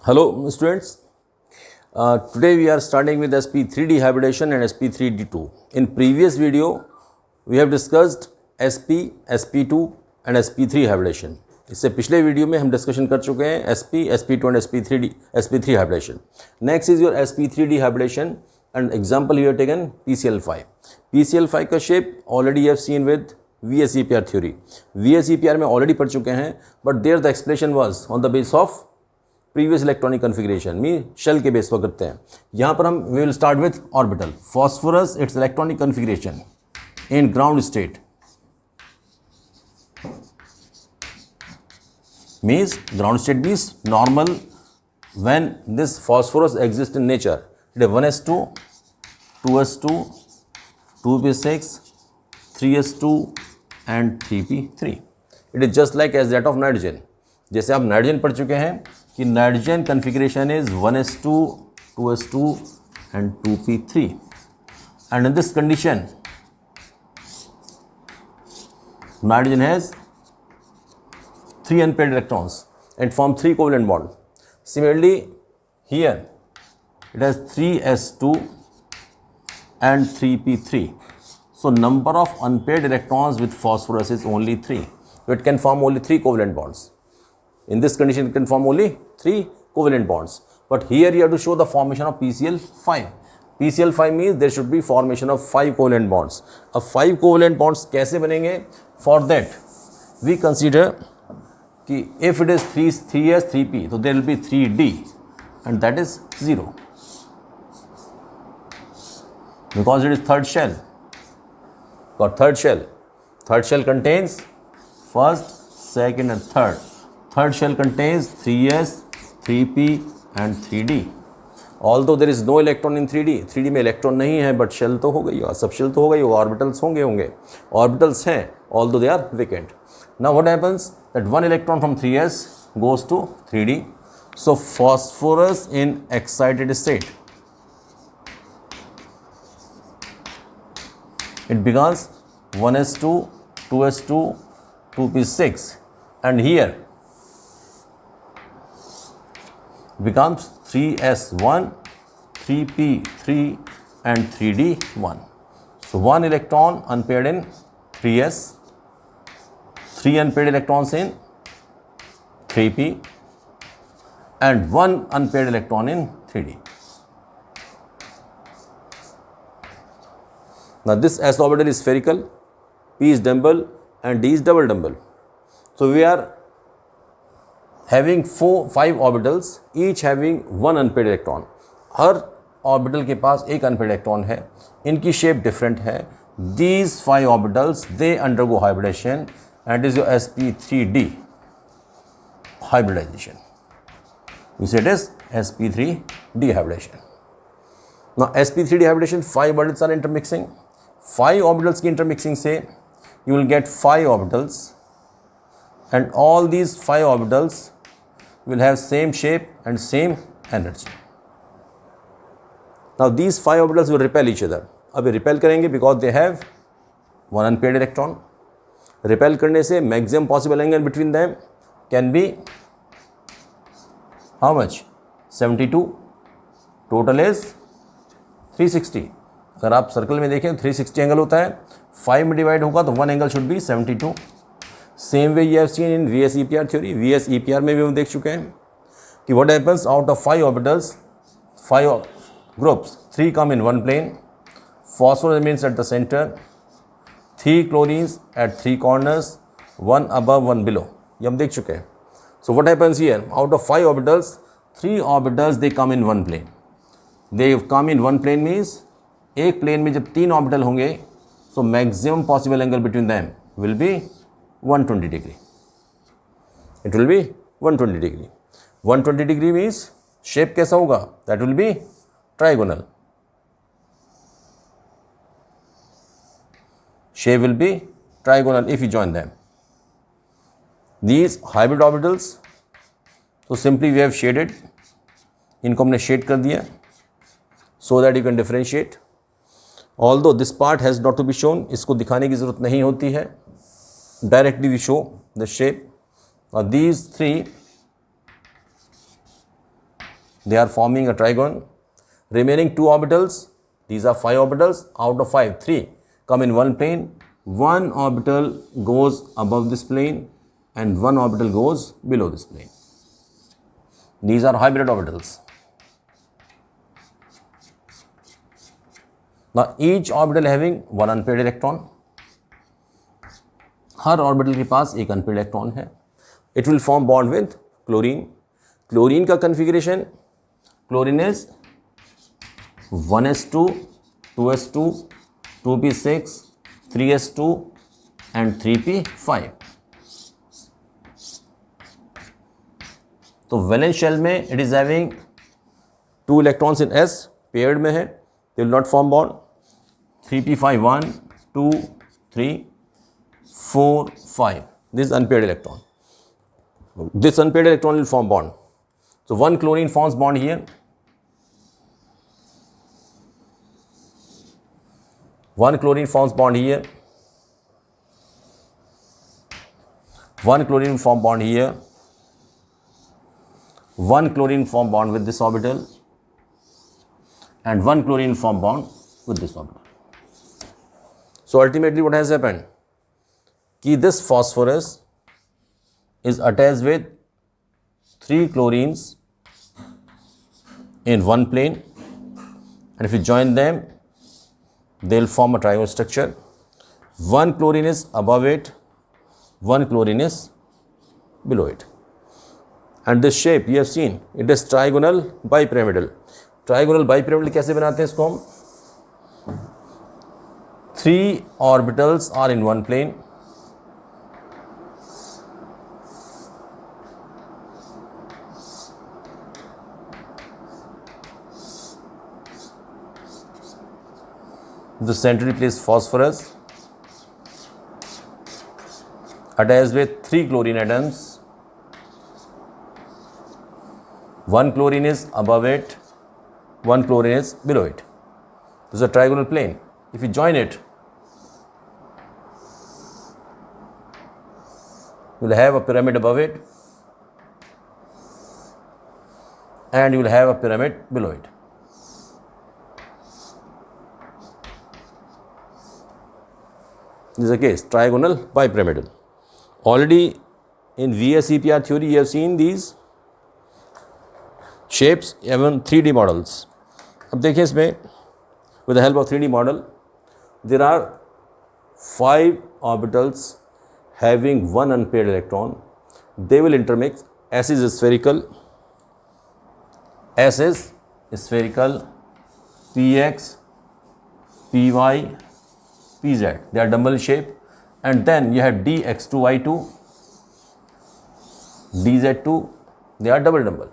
Hello students, today we are starting with sp3d hybridization and sp3d2. In previous video we have discussed sp, sp2 and sp3 hybridization. इससे पिछले video में हम discussion कर चुके हैं sp, sp2 and sp3 hybridization. Next is your sp3d hybridization and example here taken PCl5. PCl5 का shape already you have seen with VSEPR theory. VSEPR में already पढ़ चुके हैं, but there the explanation was on the basis of previous electronic configuration में shell के base पर करते हैं. यहाँ पर हम we will start with orbital. Phosphorus its electronic configuration in ground state means ground state means normal when this phosphorus exist in nature. It is 1s2 2s2 2p6 3s2 and 3p3. It is just like as that of nitrogen. जैसे आप nitrogen पढ़ चुके हैं कि nitrogen configuration is 1s2 2s2 and 2p3, and in this condition nitrogen has 3 unpaired electrons and form 3 covalent bond. Similarly here it has 3s2 and 3p3. So number of unpaired electrons with phosphorus is only 3. So it can form only 3 covalent bonds. In this condition, it can form only 3 covalent bonds. But here you have to show the formation of PCl5. PCl5 means there should be formation of 5 covalent bonds. अब 5 covalent bonds कैसे बनेंगे? For that, we consider कि if it is 3s 3p, तो there will be 3d, and that is 0. Because it is third shell. Got third shell. Third shell contains first, second, and third. Third shell contains 3s, 3p and 3d. Although there is no electron in 3d. 3d में electron नहीं है, but shell तो हो गई होगा, सब shell तो हो गई होगा, ऑर्बिटल्स होंगे. ऑर्बिटल्स हैं, although they are vacant. Now what happens? That one electron from 3s goes to 3d. So phosphorus in excited state, it becomes 1s2 2s2 2p6, and here becomes 3s1 3p3 and 3d1. So one electron unpaired in 3s, 3 unpaired electrons in 3p and 1 unpaired electron in 3d. Now this s orbital is spherical, p is dumbbell and d is double dumbbell. So we are having 5 orbitals, each having 1 unpaired electron. हर orbital के पास एक unpaired electron है. इनकी shape different है. These 5 orbitals they undergo hybridization and is your sp3d hybridization. We say it is sp3d hybridization. Now sp3d hybridization 5 orbitals are intermixing. 5 orbitals की intermixing से you will get 5 orbitals, and all these 5 orbitals will have same shape and same energy. Now these 5 orbitals will repel each other. अब ये repel करेंगे because they have 1 unpaired electron. Repel करने से maximum possible angle between them can be how much? 72. Total is 360. अगर आप circle में देखें 360 angle होता है. 5 में डिवाइड होगा तो 1 angle should be 72. Same way you have seen in VSEPR theory. VSEPR में भी हम देख चुके हैं कि what happens out of 5 orbitals, 5 groups, 3 come in 1 plane, phosphorus remains at the center, 3 chlorines at 3 corners, 1 above 1 below. ये हम देख चुके हैं. So what happens here? Out of 5 orbitals, 3 orbitals they come in 1 plane. They come in 1 plane means एक plane में जब 3 orbital होंगे, so maximum possible angle between them will be 120 degree. It will be 120 degree. 120 degree means shape कैसा होगा? That will be trigonal. Shape will be trigonal if you join them. These hybrid orbitals, so simply we have shaded. इनको हमने shade कर दिया so that you can differentiate. Although this part has not to be shown, इसको दिखाने की ज़रूरत नहीं होती है. Directly we show the shape. Now these 3 they are forming a trigon. Remaining 2 orbitals, these are 5 orbitals, out of 5, 3 come in one plane, 1 orbital goes above this plane and 1 orbital goes below this plane. These are hybrid orbitals. Now each orbital having 1 unpaired electron. हर orbital के पास एक unpaired electron है. It will form bond with chlorine. Chlorine का configuration, chlorine is 1s2, 2s2, 2p6, 3s2 and 3p5. तो valence shell में it is having 2 electrons in s, paired में है, they will not form bond. 3p5, 1, 2, 3, 4, 5. This is unpaired electron. This unpaired electron will form bond. So 1 chlorine forms bond here. 1 chlorine forms bond here. 1 chlorine form bond here. 1 chlorine form bond with this orbital. And 1 chlorine form bond with this orbital. So ultimately what has happened? कि this phosphorus is attached with 3 chlorines in one plane, and if you join them, they will form a trigon structure. 1 chlorine is above it, 1 chlorine is below it. And this shape you have seen, it is trigonal bipyramidal. Trigonal bipyramidal कैसे बनाते हैं इसको हम? 3 orbitals are in one plane. The centrally placed phosphorus attached with 3 chlorine atoms. 1 chlorine is above it, 1 chlorine is below it. This is a trigonal plane. If you join it, you will have a pyramid above it and you will have a pyramid below it. This is a case, trigonal bipyramidal. Already in VSEPR theory, you have seen these shapes, even 3D models. अब देखिए इसमें, with the help of 3D model, there are 5 orbitals having 1 unpaired electron. They will intermix. S is spherical, Px, Py, Pz, they are double shape, and then you have dx2y2, dz2, they are double.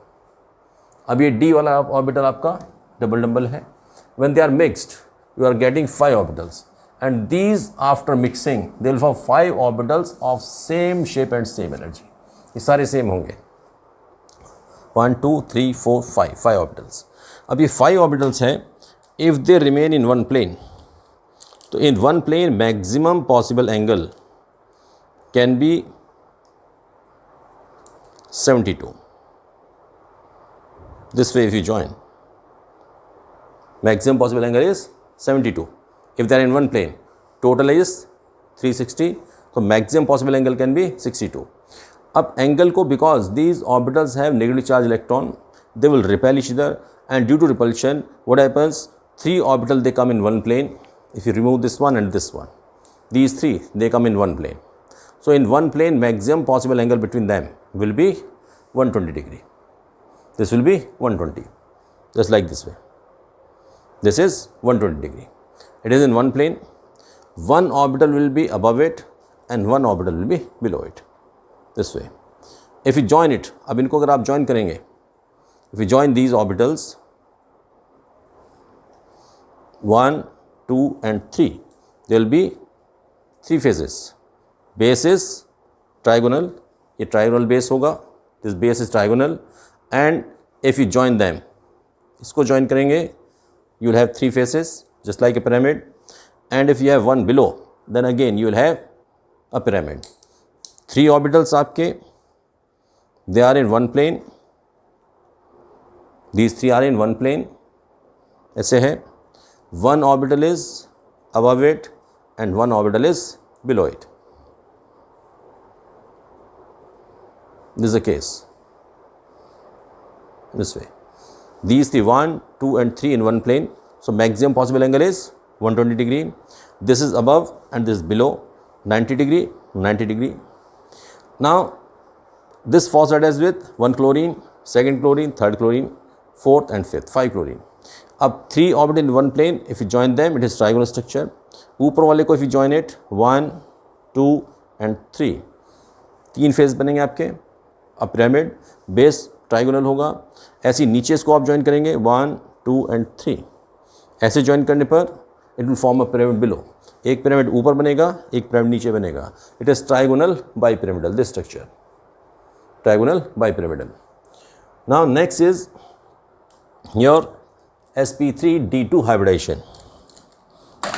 अब ये d वाला orbital आपका double है. When they are mixed, you are getting 5 orbitals, and these after mixing they will form 5 orbitals of same shape and same energy. ये सारे same होंगे. 1, 2, 3, 4, 5 orbitals. अब ये 5 orbitals हैं. If they remain in one plane, तो in one plane maximum possible angle can be 72. This way if you join, maximum possible angle is 72. If they are in one plane, total is 360, so maximum possible angle can be 62. अब angle को, because these orbitals have negatively charged electron, they will repel each other, and due to repulsion, what happens? 3 orbitals they come in one plane. If you remove this one and this one, these 3 they come in one plane. So in one plane, maximum possible angle between them will be 120 degree. This will be 120, just like this way. This is 120 degree. It is in one plane. 1 orbital will be above it and 1 orbital will be below it. This way. If you join it, अब इनको अगर आप join करेंगे, if you join these orbitals 1, 2 and 3, there will be 3 phases. Base is trigonal, ये trigonal base होगा, this base is trigonal, and if you join them, इसको join करेंगे, you will have 3 faces just like a pyramid, and if you have one below, then again you will have a pyramid. 3 orbitals आपके, they are in one plane, These three are in one plane. ऐसे है, one orbital is above it and one orbital is below it. This is the case. This way. These three, 1, 2 and 3 in one plane. So maximum possible angle is 120 degree. This is above and this is below, 90 degree, 90 degree. Now this phosphatase with 1 chlorine, 2nd chlorine, 3rd chlorine, 4th and 5th, 5 chlorine. अब 3 orbital in one plane, if you join them, it is trigonal structure. ऊपर वाले को if you join it, 1, 2 and 3, 3 face बनेंगे आपके. अब pyramid base trigonal होगा. ऐसे नीचे इसको आप ज्वाइन करेंगे 1, 2 and 3. ऐसे ज्वाइन करने पर it will form a pyramid below. एक पिरामिड ऊपर बनेगा, एक पिरामिड नीचे बनेगा. It is trigonal bi pyramidal, this structure trigonal bi pyramidal. Now next is your sp3d2 hybridization.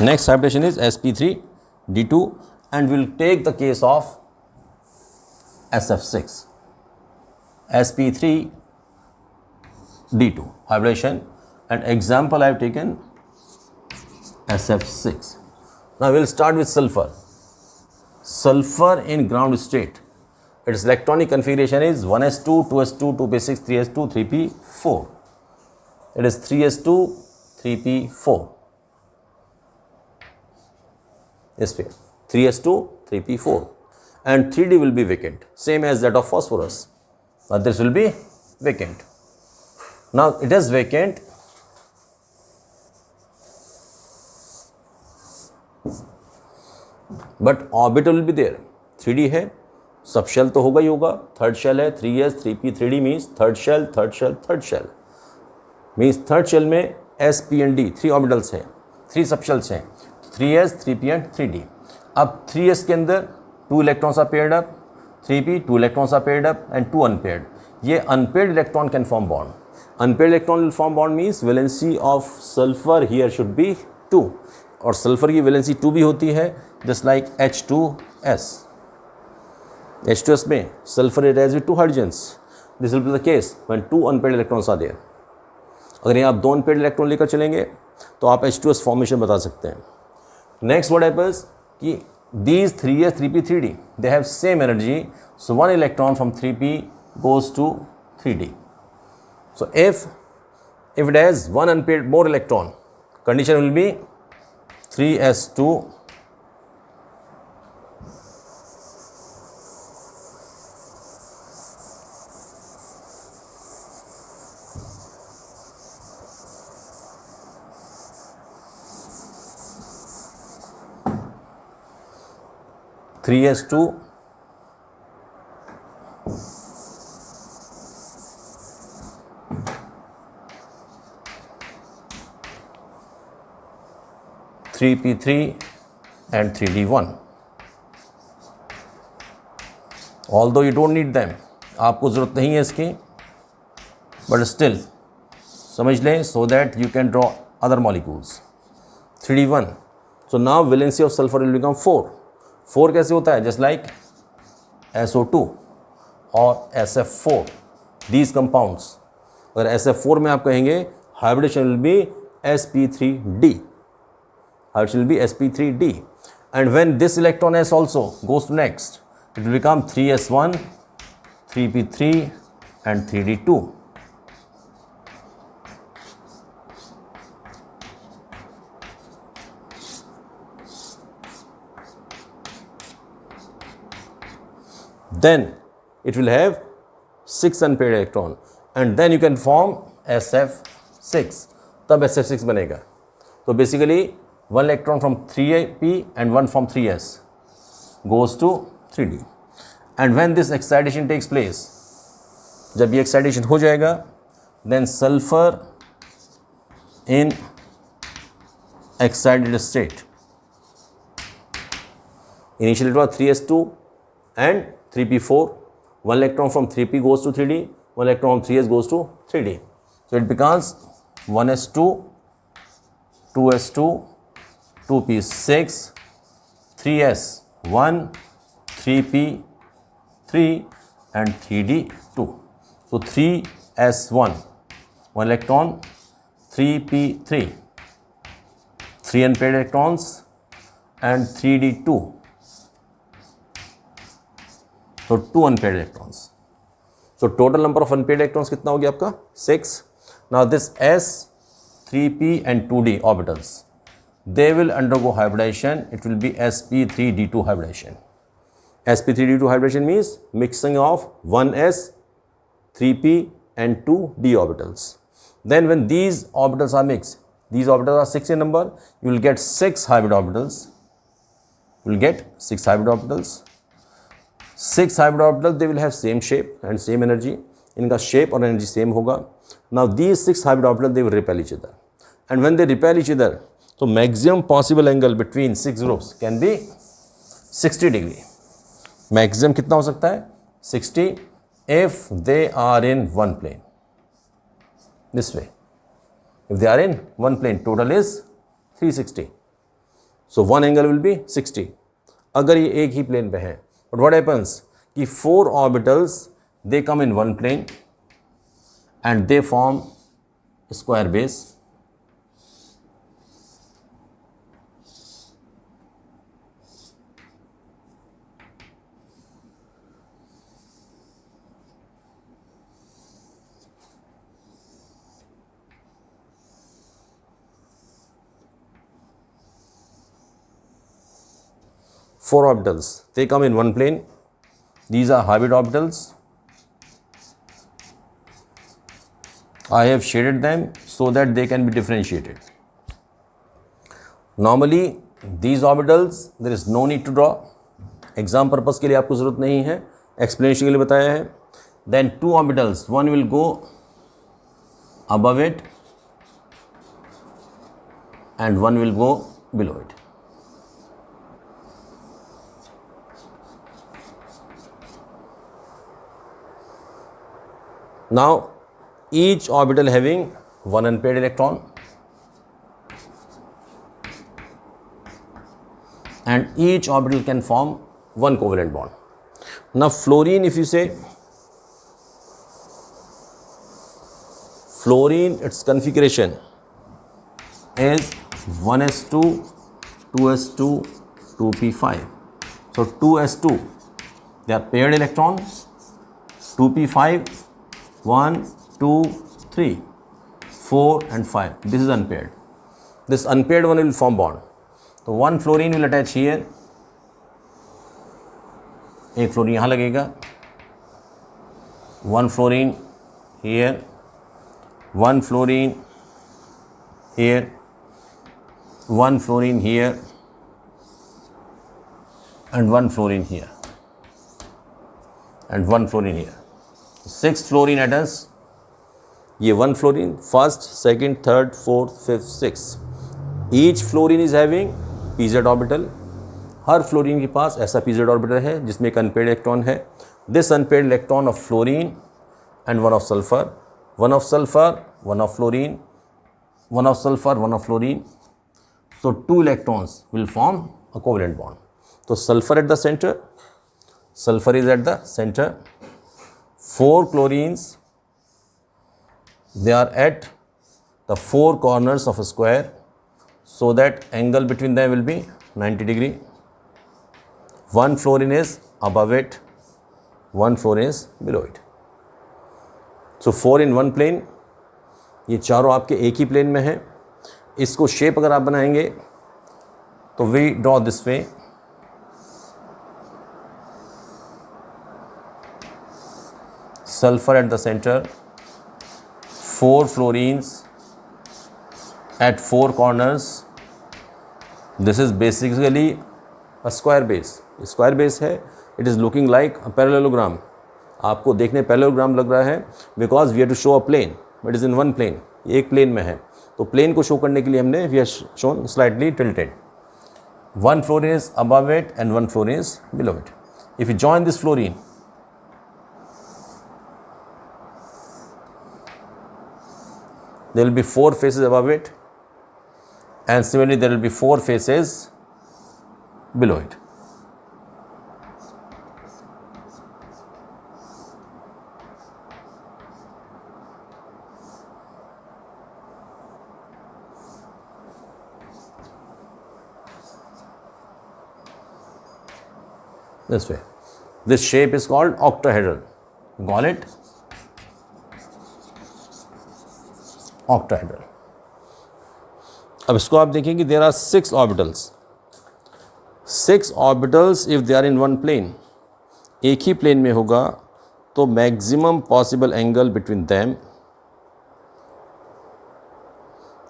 Next hybridization is sp3d2 and we'll take the case of sf6. sp3d2 hybridization and example I have taken sf6. Now we'll start with sulfur. Sulfur in ground state, its electronic configuration is 1s2, 2s2, 2p6, 3s2, 3p4. It is 3s2, 3p4. Yes, 3s2, 3p4. And 3d will be vacant, same as that of phosphorus. But this will be vacant. Now it is vacant. But orbital will be there. 3d है, सब shell तो होगा ही होगा. Third shell है 3s, 3p, 3d means third shell, third shell, third shell. Means third shell में s, p and d 3 orbitals हैं, 3 subshells हैं, 3s, 3p and 3d. अब 3s के अंदर 2 electrons are paired up, 3p 2 electrons are paired up and 2 unpaired. ये unpaired electron can form bond. Unpaired electron will form bond means valency of sulphur here should be 2 और sulphur की valency 2 भी होती है, just like H2S. H2S में sulphur attached with 2 hydrogens. This will be the case when 2 unpaired electrons are there. अगर यहाँ आप 2 unpaired electron लेकर चलेंगे तो आप H2S फॉर्मेशन बता सकते हैं. नेक्स्ट व्हाट हैपेंस कि these 3s, 3p, 3d they have same energy, so 1 electron from 3p goes to 3d. So if it has 1 unpaired more electron, condition will be 3s2 3s2 3p3 and 3d1. Although you don't need them, आपको ज़रूरत नहीं है इसकी, but still समझ लें so that you can draw other molecules. 3d1. So now valency of sulfur will become 4. 4 कैसे होता है? जस्ट लाइक SO2 और SF4, दीज कंपाउंड्स. अगर SF4 में आप कहेंगे hybridization will be sp3d. Hybridization will be sp3d. And when this electron s also goes to next, it will become 3s1, 3p3 and 3d2. Then it will have 6 unpaired electron and then you can form SF6. तब SF6 बनेगा. तो basically 1 electron from 3p and 1 from 3s goes to 3d. And when this excitation takes place, जब ये excitation हो जाएगा, then sulfur in excited state, initially it was 3s2 and 3p4, 1 electron from 3p goes to 3d, 1 electron from 3s goes to 3d. So it becomes 1s2, 2s2, 2p6, 3s1, 3p3 and 3d2. So 3s1 1 electron, 3p3, 3 unpaired electrons and 3d2, so 2 unpaired electrons. So total number of unpaired electrons कितना हो गया आपका 6. Now this s, 3p and 2d orbitals, they will undergo hybridization. It will be sp3d2 hybridization. sp3d2 hybridization means mixing of 1s, 3p and 2d orbitals. Then when these orbitals are mixed, these orbitals are 6 in number, you will get 6 hybrid orbitals. You will get 6 hybrid orbitals. 6 hybrid orbitals, they will have same shape and same energy. इनका shape और energy same होगा. Now these 6 hybrid orbitals, they will repel each other. And when they repel each other, so maximum possible angle between 6 groups can be 60 degree. Maximum कितना हो सकता है 60 if they are in one plane. This way. If they are in one plane, total is 360. So one angle will be 60. अगर ये एक ही plane पे है. But what happens? कि 4 orbitals, they come in one plane and they form square base. Four orbitals, they come in one plane. These are hybrid orbitals. I have shaded them so that they can be differentiated. Normally these orbitals, there is no need to draw. Exam purpose के लिए आपको ज़रूरत नहीं है, explanation के लिए बताया है. Then 2 orbitals, one will go above it and one will go below it. Now each orbital having 1 unpaired electron and each orbital can form 1 covalent bond. Now fluorine, if you say fluorine, its configuration is 1s2, 2s2, 2p5. So 2s2, they are paired electrons. 2p5, 1, 2, 3, 4 and 5. This is unpaired. This unpaired one will form bond. So one fluorine will attach here. एक fluorine यहाँ लगेगा. One fluorine here. One fluorine here. One fluorine here. And one fluorine here. And one fluorine here. 6 fluorine atoms. ये 1 fluorine, first, second, third, fourth, fifth, sixth. Each fluorine is having pz orbital. Her fluorine के पास ऐसा pz orbital है जिसमें एक unpaired electron है. This unpaired electron of fluorine and one of sulfur, one of sulfur, one of fluorine, one of sulfur, one of fluorine. So 2 electrons will form a covalent bond. So sulfur at the center, sulfur is at the center. 4 chlorines, they are at the 4 corners of a square, so that angle between them will be 90 degree. 1 fluorine is above it, 1 fluorine is below it. So 4 in one plane. ये चारों आपके एक ही plane में है. इसको shape अगर आप बनाएंगे तो we draw this way. Sulfur at the center, 4 fluorines at 4 corners. This is basically a square base. Square base है. It is looking like a parallelogram. आपको देखने parallelogram लग रहा है because we have to show a plane, but it is in one plane. एक plane में है. तो प्लेन को शो करने के लिए हमने we have shown slightly tilted. 1 fluorine is above it and 1 fluorine is below it. If you join this fluorine, there will be 4 faces above it, and similarly there will be 4 faces below it. this way. This shape is called octahedral. Call it octahedral. अब इसको आप देखें कि there are 6 orbitals. 6 orbitals if they are in one plane, एक ही plane में होगा तो maximum possible angle between them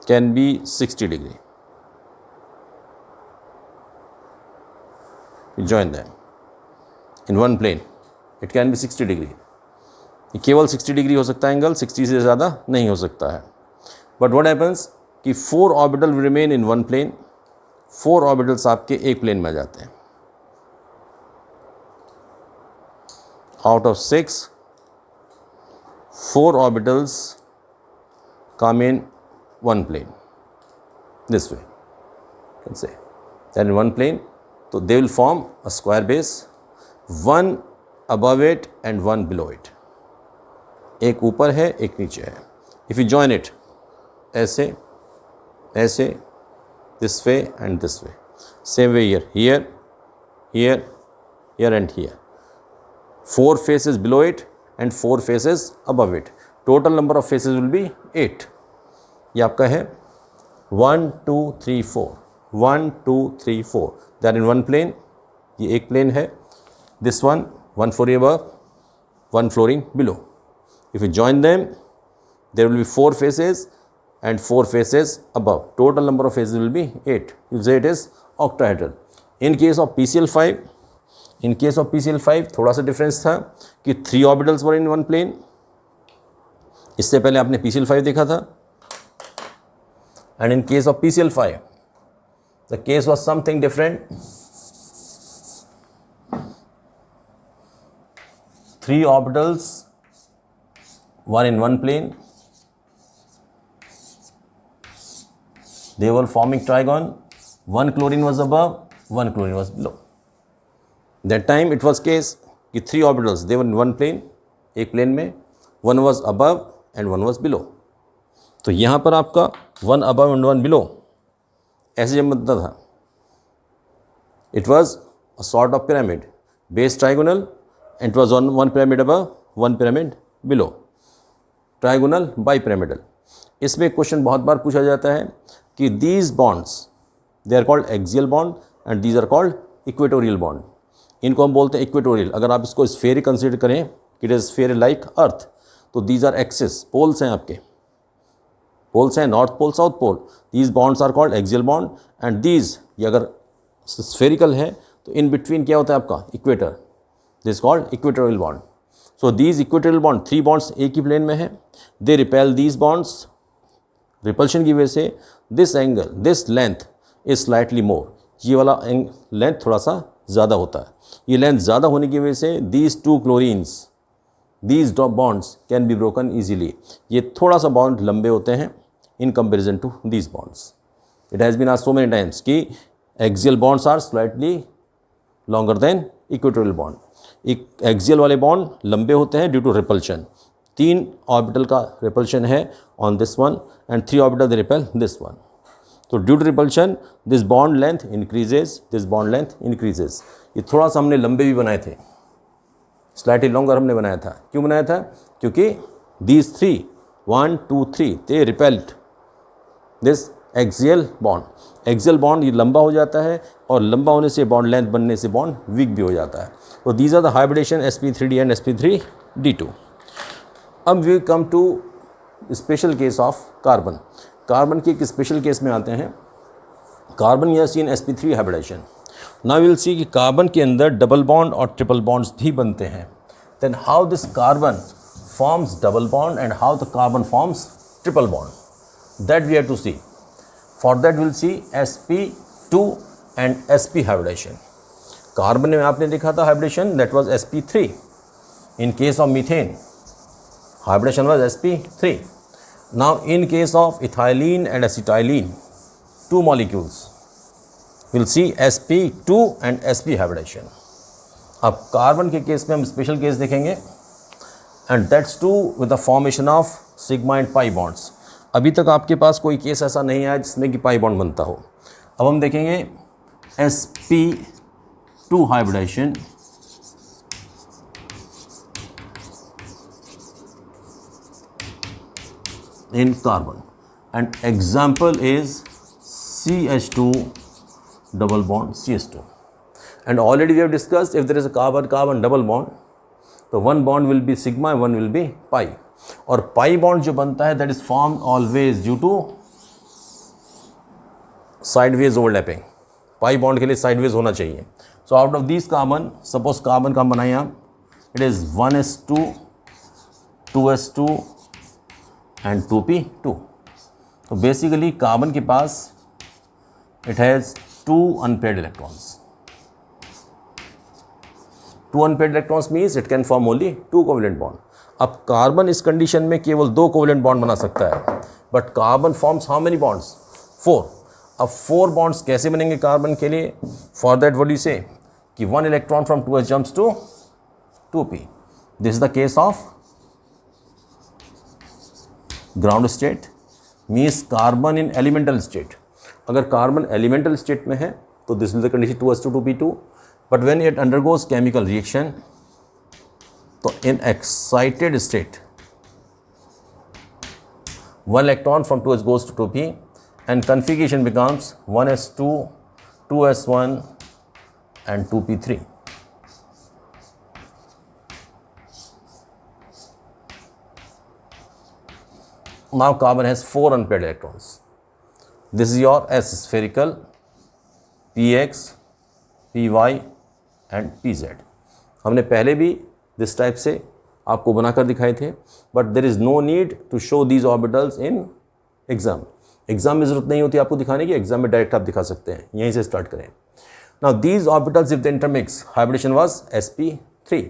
can be 60 degree. Join them in one plane, it can be 60 degree. केवल 60 डिग्री हो सकता है एंगल, 60 से ज़्यादा नहीं हो सकता है. बट व्हाट हैपन्स कि 4 orbital will remain in one plane. 4 orbitals आपके एक प्लेन में आ जाते हैं. Out of 6, 4 orbitals come in one plane this way. You can say that in one plane, so they will form a square base, one above it and one below it. एक ऊपर है एक नीचे है. If you join it ऐसे ऐसे, this way and this way, same way here, here, here, here and here. 4 faces below it and 4 faces above it. Total number of faces will be 8. ये आपका है 1 2 3 4, 1 2 3 4. They are in one plane. ये एक plane है. This one floor above, one flooring below. If you join them, there will be 4 faces and 4 faces above. Total number of faces will be 8. You say it is octahedral. In case of PCl5, थोड़ा सा difference था कि 3 orbitals were in one plane. इससे पहले आपने PCl5 देखा था. And in case of PCl5, the case was something different. 3 orbitals were in one plane. They were forming trigon. One chlorine was above, one chlorine was below. That time it was case कि 3 orbitals they were in one plane, एक plane में, one was above and one was below. तो यहाँ पर आपका 1 above and 1 below ऐसे जब बनता था, it was a sort of pyramid, base trigonal and it was on one pyramid above, one pyramid below, trigonal bipyramidal. इसमें क्वेश्चन बहुत बार पूछा जाता है कि these bonds they are called axial bond and these are called equatorial bond. इनको हम बोलते हैं इक्वेटोरियल. अगर आप इसको स्फेयर कंसिडर करें, it is sphere like earth, तो दीज आर एक्सिस, पोल्स हैं आपके, पोल्स हैं north pole south pole. These bonds are called axial bond and these, ये अगर स्फेरिकल है तो इन बिटवीन क्या होता है आपका equator, this called equatorial bond. So these equatorial bond 3 bonds एक ही प्लेन में है. They repel these bonds, repulsion की वजह से this angle, this length is slightly more, ये वाला लेंथ थोड़ा सा ज़्यादा होता है. ये लेंथ ज़्यादा होने की वजह से these 2 chlorines, these bonds can be broken easily. ये थोड़ा सा बॉन्ड लंबे होते हैं in comparison to these bonds. It has been asked so many times कि axial bonds are slightly longer than equatorial bond. Axial वाले बॉन्ड लंबे होते हैं ड्यू टू रिपल्शन. 3 ऑर्बिटल का रिपल्शन है on this one and 3 orbital they repel this one. तो due to repulsion this bond length increases, this bond length increases. ये थोड़ा सा हमने लंबे भी बनाए थे, स्लाइटली लॉन्गर हमने बनाया था. क्यों बनाया था? क्योंकि these 3 1 2 3 they repelled this axial bond. Axial bond ये लंबा हो जाता है और लंबा होने से बॉन्ड लेंथ बनने से बॉन्ड वीक भी हो जाता है. तो these are the hybridization sp3d and sp3d2. अब we come to special case of carbon. Carbon के एक स्पेशल केस में आते हैं. कार्बन या seen sp3 hybridization. Now will see कि कार्बन के अंदर डबल बॉन्ड और ट्रिपल बॉन्ड्स भी बनते हैं. Then how this carbon forms double bond and how the carbon forms triple bond, that we have to see. For that will C sp2 and sp hybridization. Carbon में आपने देखा था hybridization, that was sp3. In case of methane hybridization was sp3. Now in case of ethylene and acetylene, 2 molecules, we'll see sp2 and sp hybridization. अब carbon के case में हम special case देखेंगे and that's too with the formation of sigma and pi bonds. अभी तक आपके पास कोई case ऐसा नहीं आया जिसमें कि पाई बॉन्ड बनता हो. अब हम देखेंगे sp2 hybridization in carbon. And example is CH2 double bond CH2. And already we have discussed, if there is a carbon-carbon double bond, तो one bond will be sigma and one will be pi. और pi bond जो बनता है, that is formed always due to sideways overlapping. pi bond के लिए sideways होना चाहिए. So out of these carbon, suppose carbon का हम बनाएं आप, it is 1s2, 2s2 and 2p2. तो बेसिकली कार्बन के पास it has 2 unpaired electrons. 2 unpaired electrons means it can form only 2 covalent bond. अब कार्बन इस कंडीशन में केवल 2 कोवेलेंट बॉन्ड बना सकता है, but carbon forms how many bonds? 4. अब 4 बॉन्ड्स कैसे बनेंगे कार्बन के लिए? For that what you say कि 1 इलेक्ट्रॉन from 2s jumps to 2p. This is the case of ground state, means carbon in elemental state. अगर कार्बन एलिमेंटल स्टेट में है तो this will the condition 2s to 2p2. But when it undergoes chemical reaction, तो in excited state 1 electron from 2s goes to 2p and configuration becomes 1s2, 2s1 and 2p3. Now carbon has 4 unpaired electrons. This is your S spherical, px, py and pz. हमने पहले भी this type से आपको बनाकर दिखाए थे, but there is no need to show these orbitals in exam. Exam में ज़रूरत नहीं होती आपको दिखाने की, एग्जाम में डायरेक्ट आप दिखा सकते हैं. यहीं से स्टार्ट करें. Now these orbitals if the intermix, hybridization was sp3.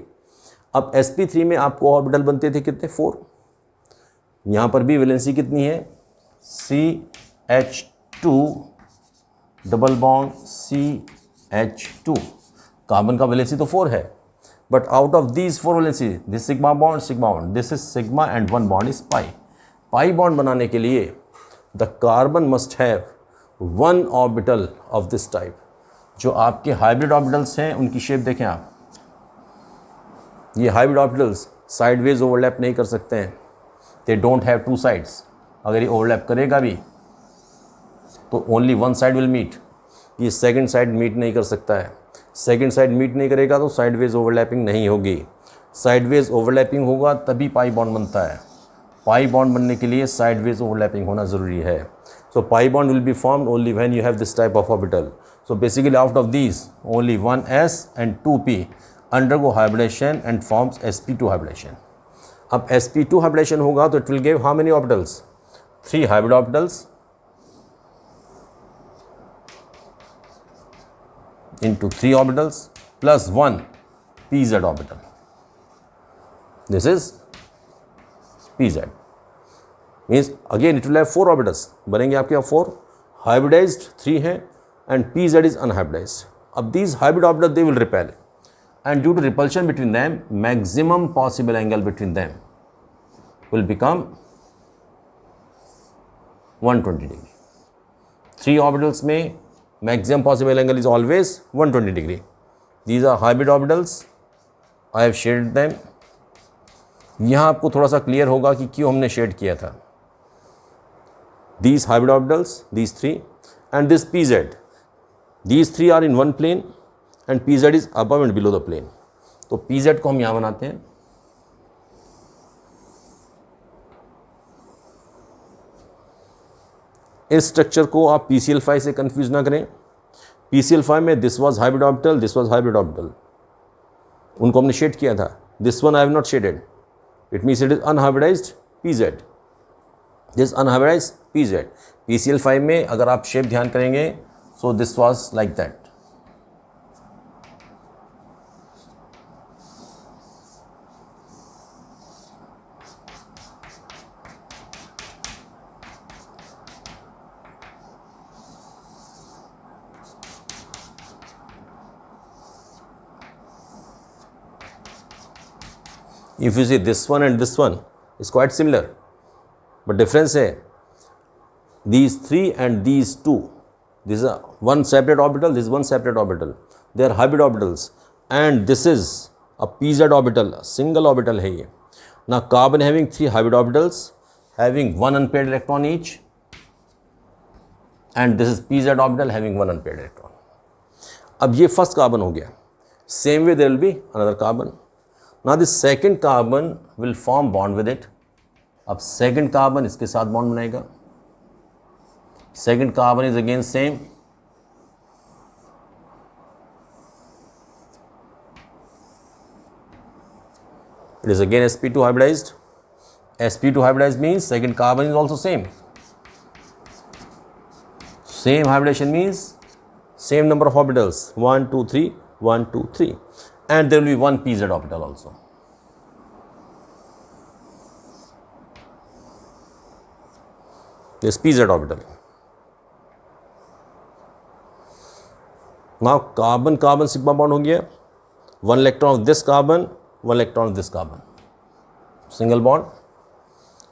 अब sp3 में आपको ऑर्बिटल बनते थे कितने? 4. यहाँ पर भी वैलेंसी कितनी है? CH2 double bond CH2. Carbon का वैलेंसी तो 4 है, but out of these 4 valency, this sigma bond, this is sigma and 1 bond is pi. Pi bond बनाने के लिए the carbon must have 1 orbital of this type. जो आपके hybrid orbitals हैं उनकी शेप देखें आप. ये हाइब्रिड ऑर्बिटल्स साइडवेज ओवरलैप नहीं कर सकते हैं. they don't have 2 sides. अगर ये ओवरलैप करेगा भी तो only 1 side will meet. ये सेकंड साइड मीट नहीं कर सकता है. सेकेंड साइड मीट नहीं करेगा तो साइडवेज ओवरलैपिंग नहीं होगी. साइडवेज ओवरलैपिंग होगा तभी पाई बॉन्ड बनता है. पाई बॉन्ड बनने के लिए साइडवेज ओवरलैपिंग होना ज़रूरी है. So pi bond will be formed only when you have this type of orbital. So basically out of these only 1s and 2p undergo hybridisation and forms sp2 hybridisation. अब sp2 hybridisation होगा तो it will give how many orbitals? 3 hybrid orbitals into 3 orbitals plus 1 pz orbital. This is pz. Means again it will have 4 orbitals. बनेंगे आपके यहाँ 4. Hybridized 3 हैं and pz is unhybridized. अब these hybrid orbitals they will repel, and due to repulsion between them, maximum possible angle between them will become 120 degree. 3 orbitals में maximum possible angle is always 120 degree. These are hybrid orbitals. I have shaded them. यहाँ आपको थोड़ा सा clear होगा कि क्यों हमने shade किया था. These hybrid orbitals, these 3 and this pz. These 3 are in one plane and pz is above and below the plane. तो pz को हम यहाँ बनाते हैं. इस स्ट्रक्चर को आप PCl5 से कंफ्यूज ना करें. PCl5 में this was hybrid orbital, this was hybrid orbital. उनको हमने शेड किया था. This one I have not shaded. It means it is unhybridised PZ. This unhybridised PZ. PCl5 में अगर आप शेप ध्यान करेंगे, so this was like that. If you see this one and this one is quite similar, but difference है these 3 and these 2. This is one separate orbital, this is one separate orbital. They are hybrid orbitals, and this is a pz orbital, a single orbital है ये. Now carbon having 3 hybrid orbitals having one unpaired electron each, and this is pz orbital having one unpaired electron. अब ये first carbon हो गया. Same way there will be another carbon. Now the second carbon will form bond with it. अब second carbon इसके साथ bond बनाएगा. Second carbon is again same. It is again sp2 hybridized. sp2 hybridized means second carbon is also same. Same hybridization means same number of orbitals, 1, 2, 3, 1, 2, 3. And there will be one pz orbital also. This pz orbital. Now carbon sigma bond हो गया. One electron of this carbon, one electron of this carbon. Single bond.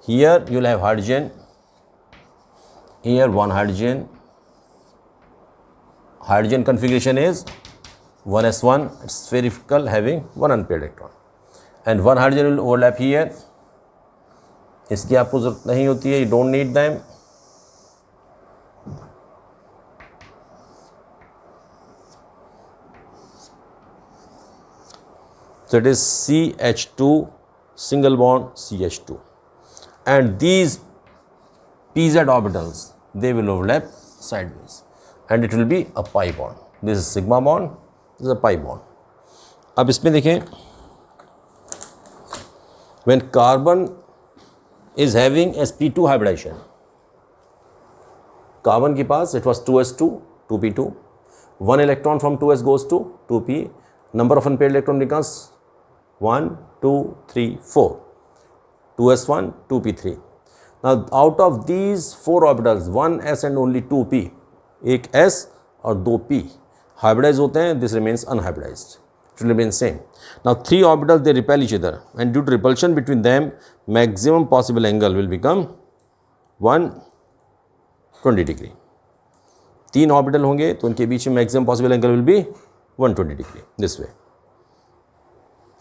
Here you will have hydrogen. Here one hydrogen. Hydrogen configuration is 1s1, it's spherical having one unpaired electron, and one hydrogen will overlap here. इसकी आपको जरूरत नहीं होती है, you don't need them. So it is CH2 single bond CH2, and these pz orbitals they will overlap sideways, and it will be a pi bond. This is sigma bond, this is a pi bond. अब इसमें देखें, when carbon is having sp2 hybridization, carbon के पास it was 2s2, 2p2, one electron from 2s goes to 2p, number of unpaired electron becomes 1, 2, 3, 4, 2s1, 2p3. Now out of these 4 orbitals, 1s and only 2p, एक s और 2p hybridized होते हैं, this remains unhybridized, it will remain same. Now 3 orbitals they repel each other, and due to repulsion between them, maximum possible angle will become 120 degree. 3 orbital होंगे तो उनके बीच में maximum possible angle will be 120 degree this way,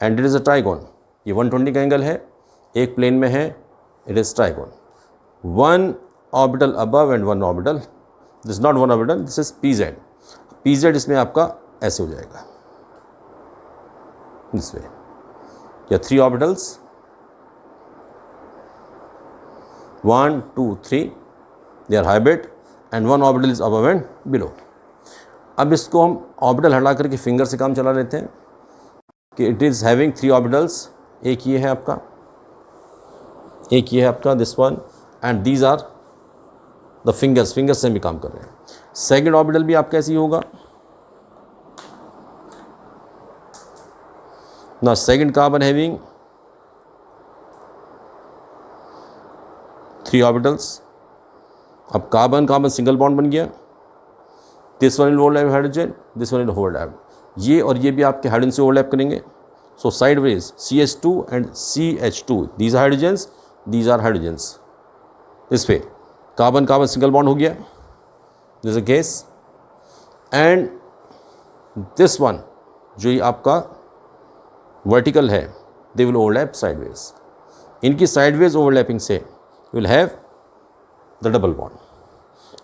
and it is a trigon. ये 120 का angle है, एक plane में है, it is trigon. 1 orbital above and 1 orbital, this not 1 orbital, this is pz. pz इसमें आपका ऐसे हो जाएगा दिस वे. या 3 ऑर्बिटल्स 1, 2, 3 they are hybrid, and 1 orbital is above and below. अब इसको हम ऑर्बिटल हटा करके फिंगर से काम चला लेते हैं कि इट इज़ हैविंग 3 ऑर्बिटल्स. एक ये है आपका, एक ये है आपका this one, and these are the fingers, fingers से भी काम कर रहे हैं. सेकेंड ऑर्बिटल भी आपका ऐसे ही होगा. ना सेकेंड कार्बन हैविंग 3 ऑर्बिटल्स. अब कार्बन कार्बन सिंगल बॉन्ड बन गया. This one will overlap hydrogen, this one will overlap. ये और ये भी आपके हाइड्रोजन से ओवरलैप करेंगे. So sideways CH2 and CH2, these are hydrogens, these are hydrogens. इस पे कार्बन कार्बन सिंगल बॉन्ड हो गया, this a case. And this one जो ये आपका वर्टिकल है, दे विल ओवरलैप साइडवेज. इनकी साइडवेज ओवरलैपिंग से will have the double bond.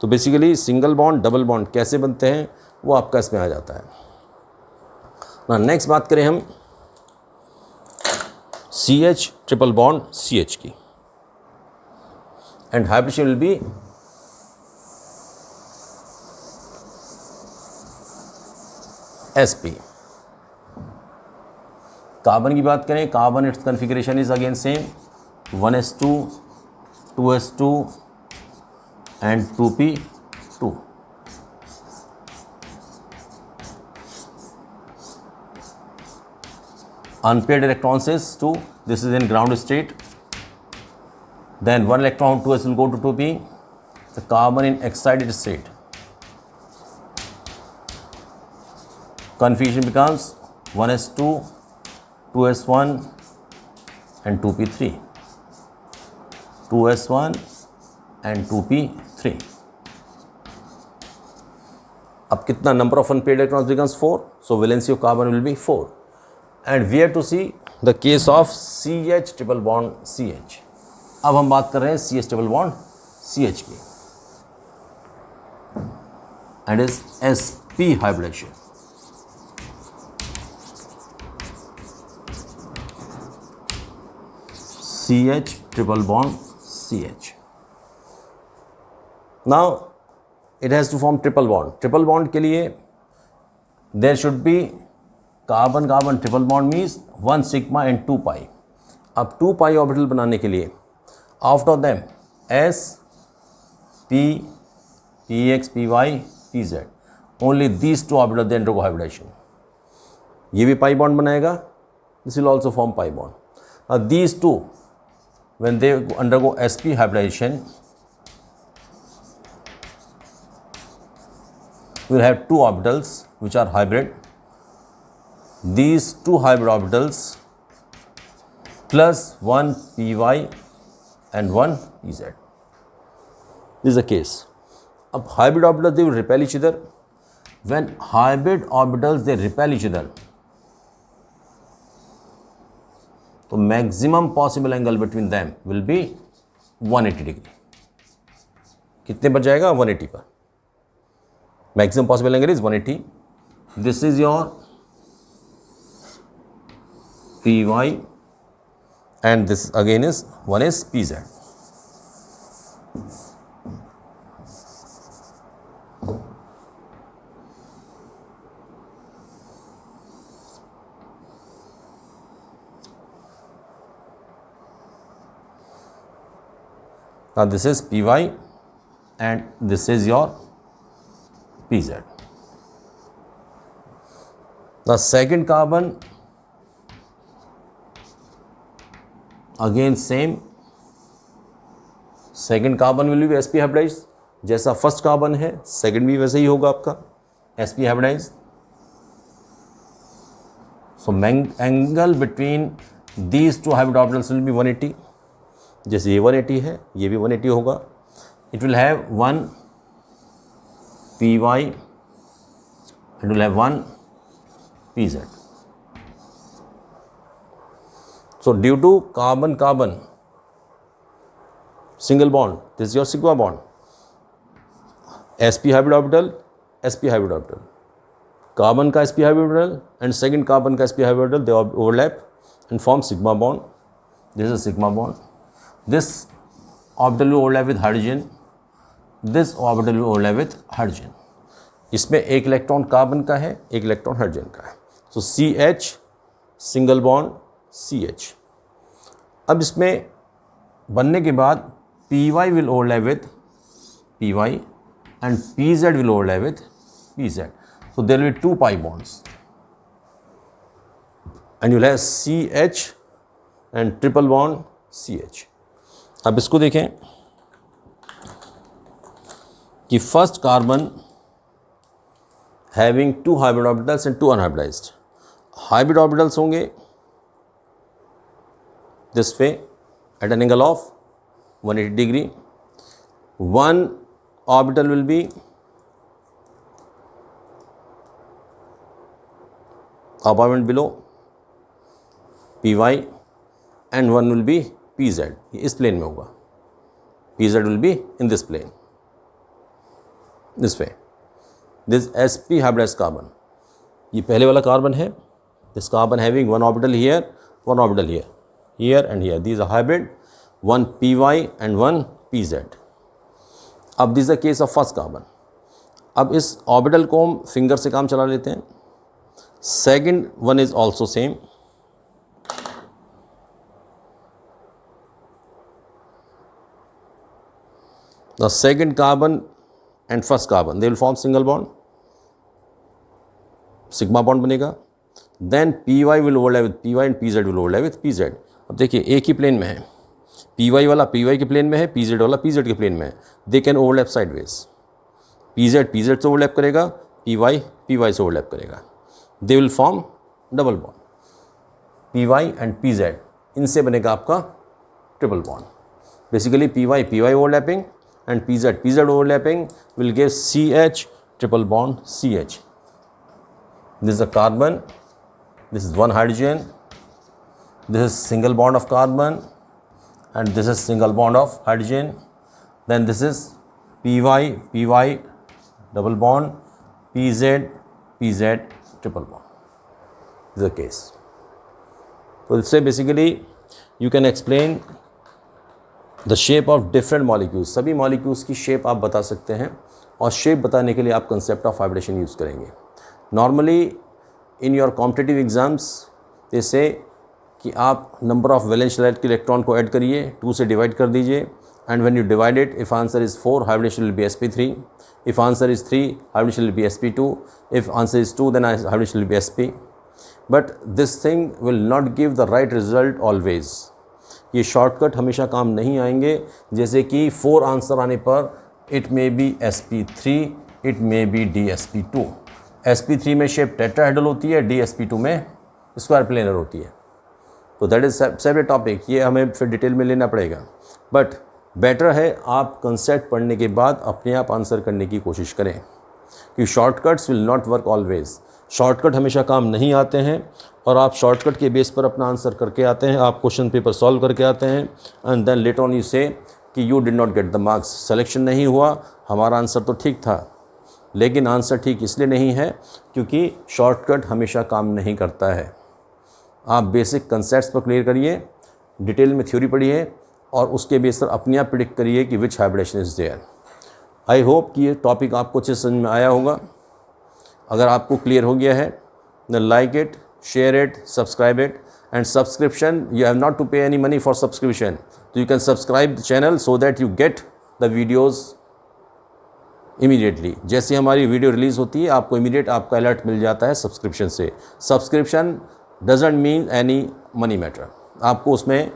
तो basically single bond double bond कैसे बनते हैं वो आपका इसमें आ जाता है ना. नेक्स्ट बात करें हम CH ट्रिपल बॉन्ड CH की, and hybridization will be sp. Carbon की बात करें, carbon its configuration is again same, 1s2, 2s2 and 2p2. Unpaired electrons is 2, this is in ground state. Then 1 electron 2s will go to 2p, the carbon in excited state. Configuration becomes 1s2, 2s1 and 2p3, 2s1 and 2p3. अब कितना number of unpaired electrons becomes 4, so valency of carbon will be 4. And we have to see the case of CH triple bond CH. अब हम बात कर रहे हैं CH triple bond CH की, and is sp hybridization. CH triple bond CH. Now it has to form triple bond. Triple bond के लिए there should be carbon carbon triple bond means 1 sigma and 2 pi. अब 2 pi orbital बनाने के लिए out of them S P Px Py Pz only these two orbitals they undergo hybridization. ये भी pi bond बनाएगा, this will also form pi bond. These two when they undergo sp hybridization we will have two orbitals which are hybrid. These two hybrid orbitals plus one py and one pz. This is the case. अब hybrid orbitals they will repel each other. When hybrid orbitals they repel each other, तो maximum possible angle between them will be 180 degree. कितने पर जाएगा? 180 पर। Maximum possible angle is 180। This is your P Y and this again is one is P Z. Now this is Py and this is your Pz. The second carbon again same, second carbon will be sp hybridized, जैसा first carbon है second भी वैसे ही होगा आपका sp hybridized. So angle between these two hybrid orbitals will be 180. जैसे ये 180 है ये भी 180 होगा. It will have one P Y, it will have one P Z. So due to carbon carbon single bond, this is your sigma bond, sp hybrid orbital sp hybrid orbital, carbon का sp hybrid orbital and second carbon का sp hybrid orbital, they overlap and form sigma bond. This is sigma bond. This orbital will overlap with hydrogen. This orbital will overlap with hydrogen. इसमें एक electron carbon का है, एक electron hydrogen का है. So CH single bond CH. अब इसमें बनने के बाद PY will overlap with PY and PZ will overlap with PZ. So there will be two pi bonds. And you will have CH and triple bond CH. अब इसको देखें कि first carbon having two hybrid orbitals and two unhybridised. Hybrid orbitals होंगे this way at an angle of 180 degree. One orbital will be above and below Py and one will be Pz. ये इस plane में होगा. Pz will be in this plane, this way. This sp hybridized carbon, ये पहले वाला carbon है. This carbon having one orbital here, one orbital here, here and here. These are hybrid, one Py and one Pz. अब this is the case of first carbon. अब इस orbital को हम finger से काम चला लेते हैं. Second one is also same. The second carbon and first carbon, they will form single bond. Sigma bond बनेगा. Then Py will overlap with Py and Pz will overlap with Pz. अब देखिए एक ही plane में है. Py वाला Py के plane में है, Pz वाला Pz के प्लेन में है. They can overlap sideways. Pz से overlap करेगा, Py से overlap करेगा. They will form double bond. Py and Pz, इनसे बनेगा आपका triple bond. Basically Py overlapping and Pz overlapping will give CH triple bond CH. This is a carbon, this is one hydrogen, this is single bond of carbon and this is single bond of hydrogen. Then this is py double bond, pz triple bond. This is the case. So इससे basically you can explain the shape of different molecules. सभी molecules की shape आप बता सकते हैं, और shape बताने के लिए आप concept of hybridization यूज़ करेंगे. Normally in your competitive exams they say कि आप number of valence shell के इलेक्ट्रॉन को ऐड करिए, 2 से डिवाइड कर दीजिए, and when you divide it, if answer is 4, hybridization will be sp3. If answer is 3, hybridization will be sp2. If answer is 2, then hybridization will be sp. But this thing will not give the right result always. ये shortcut हमेशा काम नहीं आएंगे. जैसे कि 4 answer आने पर it may be sp3, it may be dsp2. sp3 में शेप टेट्राहेड्रल होती है, dsp2 में स्क्वायर प्लेनर होती है. तो दैट इज सेपरेट टॉपिक, ये हमें फिर डिटेल में लेना पड़ेगा. बट बेटर है आप कंसेप्ट पढ़ने के बाद अपने आप आंसर करने की कोशिश करें, कि shortcuts will not work always. Shortcut हमेशा काम नहीं आते हैं, और आप शॉर्टकट के बेस पर अपना आंसर करके आते हैं, आप क्वेश्चन पेपर सॉल्व करके आते हैं, and then later on you say कि you did not get the marks, selection नहीं हुआ, हमारा आंसर तो ठीक था. लेकिन आंसर ठीक इसलिए नहीं है क्योंकि शॉर्टकट हमेशा काम नहीं करता है. आप बेसिक कंसेप्ट्स पर क्लियर करिए, डिटेल में थ्योरी पढ़िए, और उसके बेस पर अपने आप प्रिडिक्ट करिए कि which hybridisation is there. I hope कि ये टॉपिक आपको अच्छे समझ में आया होगा. अगर आपको क्लियर हो गया है then like it, share it, subscribe it. And subscription, you have not to pay any money for subscription, तो you can subscribe the channel so that you get the videos immediately. जैसे हमारी video release होती है आपको immediate आपका alert मिल जाता है subscription से. Subscription doesn't mean any money matter. आपको उसमें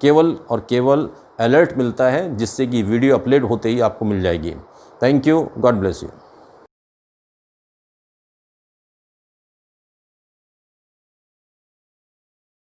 केवल और केवल अलर्ट मिलता है, जिससे कि वीडियो अपलोड होते ही आपको मिल जाएगी. Thank you, God bless you.